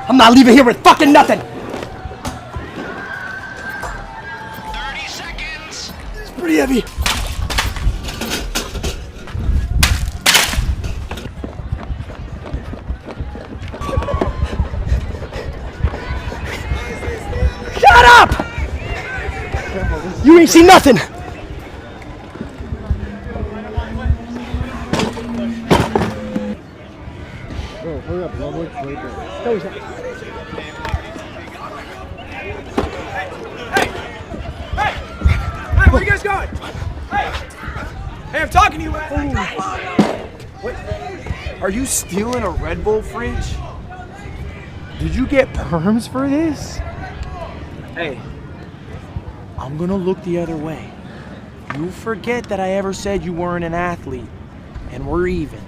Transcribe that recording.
I'm not leaving here with fucking nothing! 30 seconds! It's pretty heavy. Shut up! You ain't seen nothing! Bro, hurry up, Redbull's right there. No, he's not. Hey, where you guys going? Hey, I'm talking to you, man. What? Are you stealing a Red Bull fridge? Did you get perms for this? Hey, I'm gonna look the other way. You forget that I ever said you weren't an athlete, and we're even.